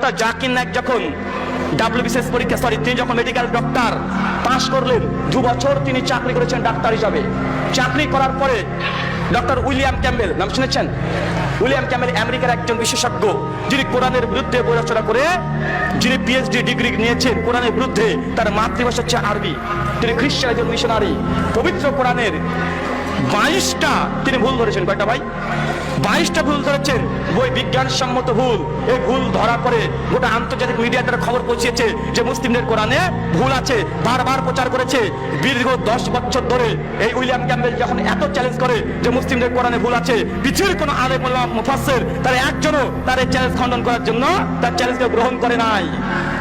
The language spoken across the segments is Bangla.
ডক্টর জাকির নায়েক যখন WBCS পরীক্ষা তিনি যখন মেডিকেল ডক্টর পাশ করলেন 2 বছর তিনি চাকরি করেছেন ডাক্তার হিসাবে। চাকরি করার পরে ডক্টর উইলিয়াম ক্যাম্বেল নাম শুনেছেন? উইলিয়াম ক্যাম্বেল আমেরিকার একজন বিশেষজ্ঞ, যিনি কোরআনের বিরুদ্ধে বই রচনা করে যিনি PhD ডিগ্রি নিয়েছেন কোরআনের বিরুদ্ধে। তার মাতৃভাষা হচ্ছে আরবি। তিনি খ্রিস্টান একজন মিশনারি। পবিত্র কোরআনের 22টা তিনি ভুল ধরেছেন। কয়টা ভাই? 22টা ভুল ধরেছেন। বই বিজ্ঞানসম্মত ভুল। এই ভুল ধরা পরে গোটা আন্তর্জাতিক মিডিয়া তারা খবর পৌঁছিয়েছে যে মুসলিমদের কোরআনে ভুল আছে, বারবার প্রচার করেছে। দীর্ঘ 10 বছর ধরে এই উইলিয়াম ক্যাম্বেল যখন এত চ্যালেঞ্জ করে যে মুসলিমদের কোরআনে ভুল আছে, পৃথিবীর কোনো আলেম ওলামা মুফাসসির তারা একজনও তার এই চ্যালেঞ্জ খণ্ডন করার জন্য তার চ্যালেঞ্জকে গ্রহণ করে নাই।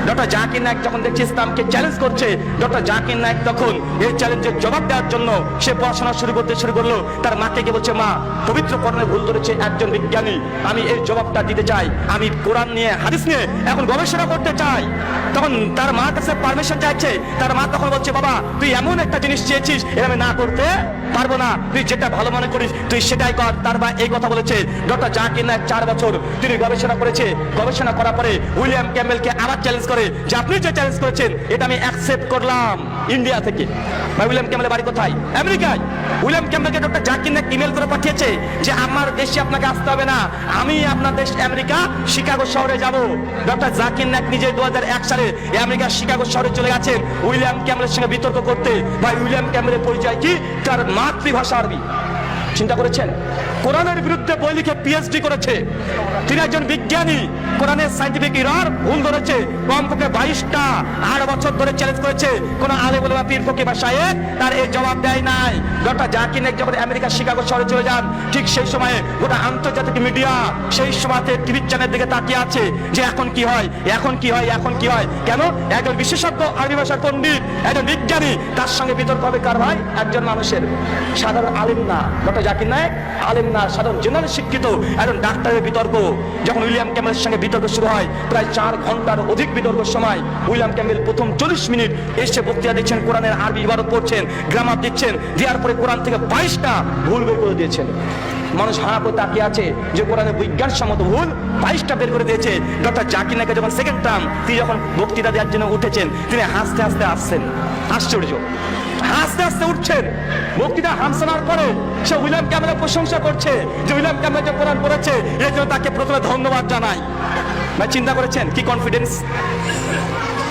ডক্টর জাকির নায়েক যখন দেখছে ইসলামকে চ্যালেঞ্জ করছে, ডক্টর জাকির নায়েক তখন এই চ্যালেঞ্জের জবাব দেওয়ার জন্য সে পড়াশোনা শুরু করলো। তার মাকে গিয়ে বলছে, মা পবিত্র কোরআনে ভুল ধরেছে একজন বিজ্ঞানী, আমি এর জবাবটা দিতে চাই, আমি কোরআন নিয়ে হাদিস নিয়ে এখন গবেষণা করতে চাই। তখন তার মার কাছে পারমিশন চাইছে। তার মা তখন বলছে, বাবা তুই এমন একটা জিনিস চেয়েছিস, এটা আমি না করতে পারবো না, তুই যেটা ভালো মনে করিস তুই সেটাই কর। তার মা এই কথা বলেছে। ডক্টর জাকির নায়েক 4 বছর তিনি গবেষণা করেছে। গবেষণা করার পরে উইলিয়াম ক্যাম্বেলকে আবার চ্যালেঞ্জ করে যে আপনি যে চ্যালেঞ্জ করেছেন এটা আমি অ্যাকসেপ্ট করলাম। ইন্ডিয়া থেকে। উইলিয়াম ক্যাম্বেলের বাড়ি কোথায়? আমেরিকায়। উইলিয়াম ক্যাম্বেলকে ডক্টর জাকির নায়েক ইমেল করে পাঠিয়েছে যে আমার দেশে আপনাকে আসতে হবে না, আমি আপনার দেশ আমেরিকা শিকাগো শহরে যাব। ডক্টর জাকির নায়েক নিজে 2001 সালে আমেরিকার শিকাগো শহরে চলে গেছেন উইলিয়াম ক্যাম্বেলের সঙ্গে বিতর্ক করতে। ভাই উইলিয়াম ক্যাম্বেলের পরিচয় কি? তার মাতৃভাষা আরবি। চিন্তা করেছেন? কোরআনের বিরুদ্ধে বই লিখে PhD করেছে। তিনি একজন বিজ্ঞানী। কোরআনের সায়েন্টিফিক এরর ভুল ধরেছে কমপক্ষে 22টা। 8 বছর ধরে চ্যালেঞ্জ করেছে। কোন আলেম ওলামা পীর ফকিহ বা শায়েখ তার এই জবাব দেয় নাই। ডক্টর জাকির নায়েক যখন আমেরিকার শিকাগো শহরে চলে যান, ঠিক সেই সময়ে গোটা আন্তর্জাতিক মিডিয়া সেই সময়তে টিভি চ্যানেলের দিকে তাকিয়ে আছে যে এখন কি হয়, এখন কি হয়, এখন কি হয়। কেন? একজন বিশেষজ্ঞ আরবি ভাষার পণ্ডিত, একজন বিজ্ঞানী, তার সঙ্গে বিতর্ক হবে কার ভাই? একজন মানুষের। সাধারণ আলেম না। ডক্টর জাকির নায়েক আলেম না, সাধারণ জেনারেল শিক্ষিত একজন ডাক্তারের বিতর্ক। যখন উইলিয়াম ক্যাম্বেলের সঙ্গে বিতর্ক শুরু হয়, প্রায় 4 ঘন্টার অধিক বিতর্কের সময় উইলিয়াম ক্যাম্বেল প্রথম 40 মিনিট এসে বক্তৃতা দিচ্ছেন, কোরআনের আরবি ইবারত পড়ছেন, গ্রামার দিচ্ছেন, দেওয়ার পরে কোরআন থেকে 22টা ভুল বের করে দিয়েছেন। মানুষ হারাপ তাকিয়ে আছে যে কোরআনে বিজ্ঞানসম্মত ভুল 22টা বের করে দিয়েছে। ডক্টর জাকির নায়েক যখন সেকেন্ড টার্ম তিনি যখন বক্তৃতা দেওয়ার জন্য উঠেছেন, তিনি হাসতে হাসতে আসছেন। আশ্চর্য, হাসতে হাসতে উঠছেন। বক্তৃতা হাসনার পরে সে উইলিয়াম ক্যাম্বেলের প্রশংসা করছে যে উইলিয়াম ক্যাম্বেল যে কোরআন পড়েছে এর জন্য তাকে প্রথমে ধন্যবাদ জানাই। ভাই চিন্তা করেছেন কি কনফিডেন্স?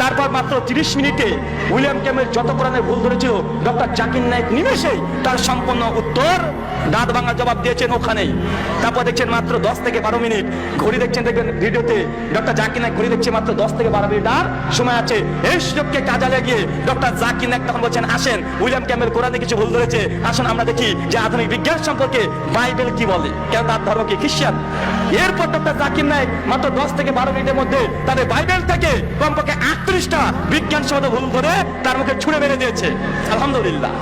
তারপর মাত্র 30 মিনিটে উইলিয়াম ক্যাম্বেল যত কোরআনের ভুল ধরেছিল ডক্টর জাকির নায়েক নিমেষেই তার সম্পূর্ণ উত্তর দাঁত ভাঙা জবাব দিয়েছেন ওখানেই। তারপর দেখছেন মাত্র 10 থেকে 12 মিনিট ঘড়ি দেখছেন, দেখবেন ভিডিওতে ডক্টর জাকির নায়েক ঘড়ি দেখছে মাত্র 10 থেকে 12 মিনিট আর সময় আছে। এই সুযোগকে কাজে লাগিয়ে ডক্টর জাকির নায়েক তখন বলছেন, আসেন উইলিয়াম ক্যাম্বেল কোরআনে কিছু ভুল ধরেছে, আসুন আমরা দেখি যে আধুনিক বিজ্ঞান সম্পর্কে বাইবেল কি বলে, কেন তার ধর্ম কি খ্রিস্টান। এরপর ডক্টর জাকির নায়েক মাত্র 10 থেকে 12 মিনিটের মধ্যে তাদের বাইবেল থেকে কমপক্ষে 38টা বিজ্ঞানসম্মত ভুল করে তার মুখে ছুঁড়ে মেরে দিয়েছে। আলহামদুলিল্লাহ।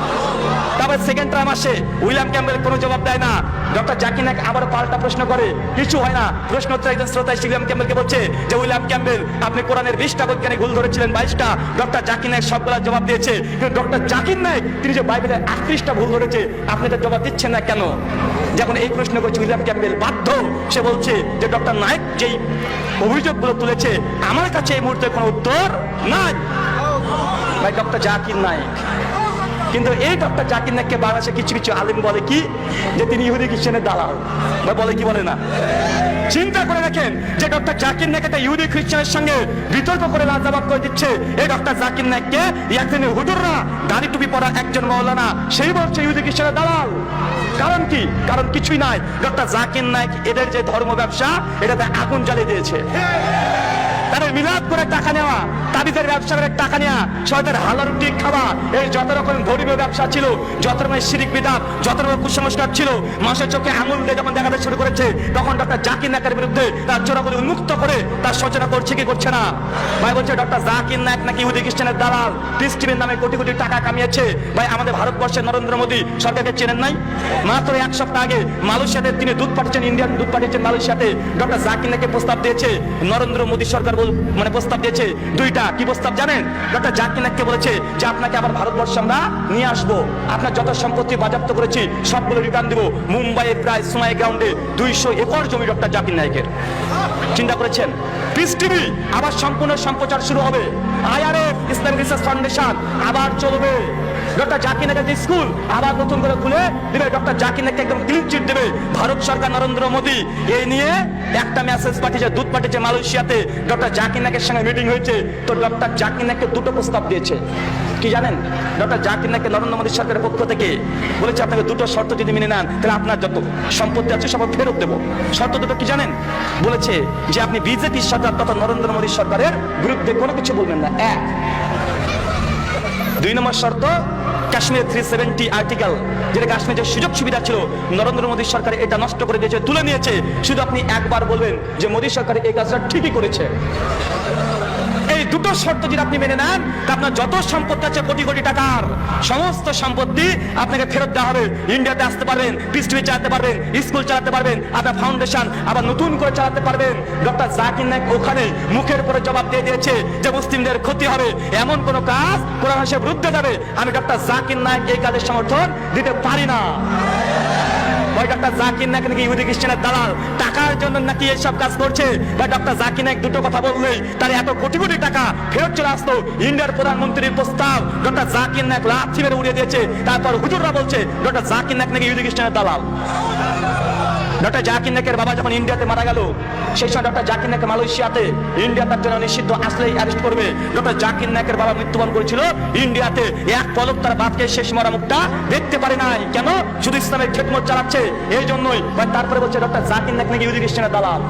তারপর সেকেন্ড টাইম আসে, উইলিয়াম ক্যাম্বেল কোনো জবাব দেয় না। ডক্টর জাকির নায়েক আবার পাল্টা প্রশ্ন করে, কিছু হয় না। প্রশ্ন উত্তর একজন শ্রোতা উইলিয়াম ক্যাম্বেলকে বলছে যে উইলিয়াম ক্যাম্বেল আপনি কোরআনের 20টা বৈজ্ঞানিক ভুল ধরেছিলেন 22টা। ডক্টর জাকির নায়েক সবগুলা জবাব দিয়েছে, কিন্তু ডক্টর জাকির নায়েক তিনি যে বাইবেলের 38টা ভুল ধরেছে আপনি তার জবাব দিচ্ছেন না কেন? যখন এই প্রশ্ন করছে উইলিয়াম ক্যাম্বেল বাধ্য, সে বলছে যে ডক্টর নায়েক যেই অভিযোগগুলো তুলেছে আমার কাছে এই মুহূর্তে কোনো উত্তর নাই। ভাই ডক্টর জাকির নায়েক, কিন্তু এই ডক্টর জাকির নায়েককে বাংলাদেশে কিছু কিছু আলেম বলে কি যে তিনি ইহুদি খ্রিস্টানের দালাল। বলে কি বলে না? চিন্তা করে দেখেন যে ডক্টর জাকির নায়েক একটা ইহুদি খ্রিস্টানের সঙ্গে বিতর্ক করে লাজবাব করে দিচ্ছে। এই ডক্টর জাকির নায়েককে একজন হুজুররা দাড়ি টুপি পরা একজন মাওলানা সেই বলছে ইহুদি খ্রিস্টানের দালাল। কারণ কি? কারণ কিছুই নাই। ডক্টর জাকির নায়েক এদের যে ধর্ম ব্যবসা এটাতে আগুন জ্বালিয়ে দিয়েছে। তাদের মিলাদ করে টাকা নেওয়া, তাবিজের ব্যবসা করে টাকা নেওয়া, সবাই হালাল রুটি খাওয়া, এই যত রকম ধর্মীয় ব্যবসা ছিল, যত রকমের শিরিক বিদআত, যত রকম কুসংস্কার ছিল, মানুষের চোখে আঙুল দিয়ে যখন দেখাতে শুরু করেছে তখন ডক্টর জাকির নায়েকের বিরুদ্ধে তার চোরাগুলি উন্মুক্ত করে তার সূচনা করছে কি করছে না? ভাই বলছে ডক্টর জাকির নায়েক নাকি ইহুদি খ্রিস্টানের দালাল, পিস টিভির নামে কোটি কোটি টাকা কামিয়েছে। ভাই আমাদের ভারতবর্ষের নরেন্দ্র মোদী সরকারকে চেনেন নাই? মাত্র 1 সপ্তাহ আগে মালয়েশিয়াতে তিনি দুধ পাঠিয়েছেন, ইন্ডিয়ান দুধ পাঠিয়েছেন মালয়েশিয়াতে। ডক্টর জাকির নায়েককে প্রস্তাব দিয়েছে নরেন্দ্র মোদী সরকার, মানে প্রস্তাব দিয়েছে, দুইটা। কি প্রস্তাব জানেন? ডক্টর জাকির নায়েককে বলেছে যে আপনাকে আবার ভারতবর্ষে আমরা নিয়ে আসবো, আপনার যত সম্পত্তি বাজেয়াপ্ত করেছি সবগুলো রিটার্ন দেবো। মুম্বাইয়ে প্রায় সোনাই গ্রাউন্ডে 200 একর জমি ডক্টর জাকির নায়েকের। চিন্তা করেছেন? পিস টিভি আবার সম্পূর্ণ সম্প্রচার শুরু হবে, IRF ইসলামিক রিসার্চ ফাউন্ডেশন আবার চলবে, ডক্টর জাকির নায়েকের স্কুল আবার নতুন করে খুলে দেবে, ডক্টর জাকির নায়েককে একদম ক্লিন চিট দেবে ভারত সরকার, নরেন্দ্র মোদী। এই নিয়ে একটা মেসেজ পাঠিয়েছে, দূত পাঠিয়েছে মালয়েশিয়াতে, ডক্টর জাকির নায়েকের সঙ্গে মিটিং হয়েছে। তো ডক্টর জাকির নায়েককে দুটো প্রস্তাব দিয়েছে। কি জানেন? ডক্টর জাকির নায়েককে নরেন্দ্র মোদী সরকারের পক্ষ থেকে বলেছে আপনাকে দুটো শর্ত যদি মেনে নেন তাহলে আপনার যত সম্পত্তি আছে সব ফেরত দেবো। শর্ত দুটো কি জানেন? বলেছে যে আপনি বিজেপি সরকার তথা নরেন্দ্র মোদী সরকারের বিরুদ্ধে কোনো কিছু বলবেন না, এক। 2 নম্বর শর্ত, কাশ্মীর 370 আর্টিকেল, যেটা কাশ্মীরের সুযোগ সুবিধা ছিল নরেন্দ্র মোদী সরকার এটা নষ্ট করে দিয়েছে, তুলে নিয়েছে। শুধু আপনি একবার বলবেন যে মোদী সরকার এই কাজটা ঠিকই করেছে। এই দুটো শর্ত যদি আপনি মেনে নেন, তা আপনার যত সম্পত্তি আছে কোটি কোটি টাকার সমস্ত সম্পত্তি আপনাকে ফেরত দেওয়া হবে। ইন্ডিয়াতে আসতে পারবেন, পিস টিভি চালাতে পারবেন, স্কুল চালাতে পারবেন, আপনার ফাউন্ডেশন আবার নতুন করে চালাতে পারবেন। ডক্টর জাকির নায়েক ওখানে মুখের উপরে জবাব দিয়ে দিয়েছে যে মুসলিমদের ক্ষতি হবে, এমন কোন কাজ কোরআন হাদিসের বিরুদ্ধে যাবে, আমি ডক্টর জাকির নায়েক এই কাজের সমর্থন দিতে পারি না। ডক্টর জাকির নায়েক নাকি ইহুদি খ্রিস্টানের দালাল, টাকার জন্য নাকি এইসব কাজ করছে। ডক্টর জাকির নায়েক দুটো কথা বললেই তার এত কোটি কোটি টাকা ফেরত চলে আসতো। ইন্ডিয়ার প্রধানমন্ত্রীর প্রস্তাব ডক্টর জাকির নায়েক লাথি মেরে উড়িয়ে দিয়েছে। তারপর হুজুররা বলছে ডক্টর জাকির নায়েক নাকি ইহুদি খ্রিস্টানের দালাল। ডক্টর জাকির নায়েকের বাবা যখন ইন্ডিয়াতে মারা গেল, সেই সময় ডক্টর জাকির নায়েক মালয়েশিয়াতে, ইন্ডিয়া তার জন্য নিষিদ্ধ, আসলেই অ্যারেস্ট করবে। ডক্টর জাকির নায়েকের বাবা মৃত্যুবরণ করেছিল ইন্ডিয়াতে, এক পলক তার বাপকে শেষ মরা মুখটা দেখতে পারে নাই। কেন? শুধু ইসলামের খেদমত চালাচ্ছে এই জন্যই। তারপরে বলছে ডক্টর জাকির নায়েক নাকি ইহুদি খ্রিস্টানের দালাল।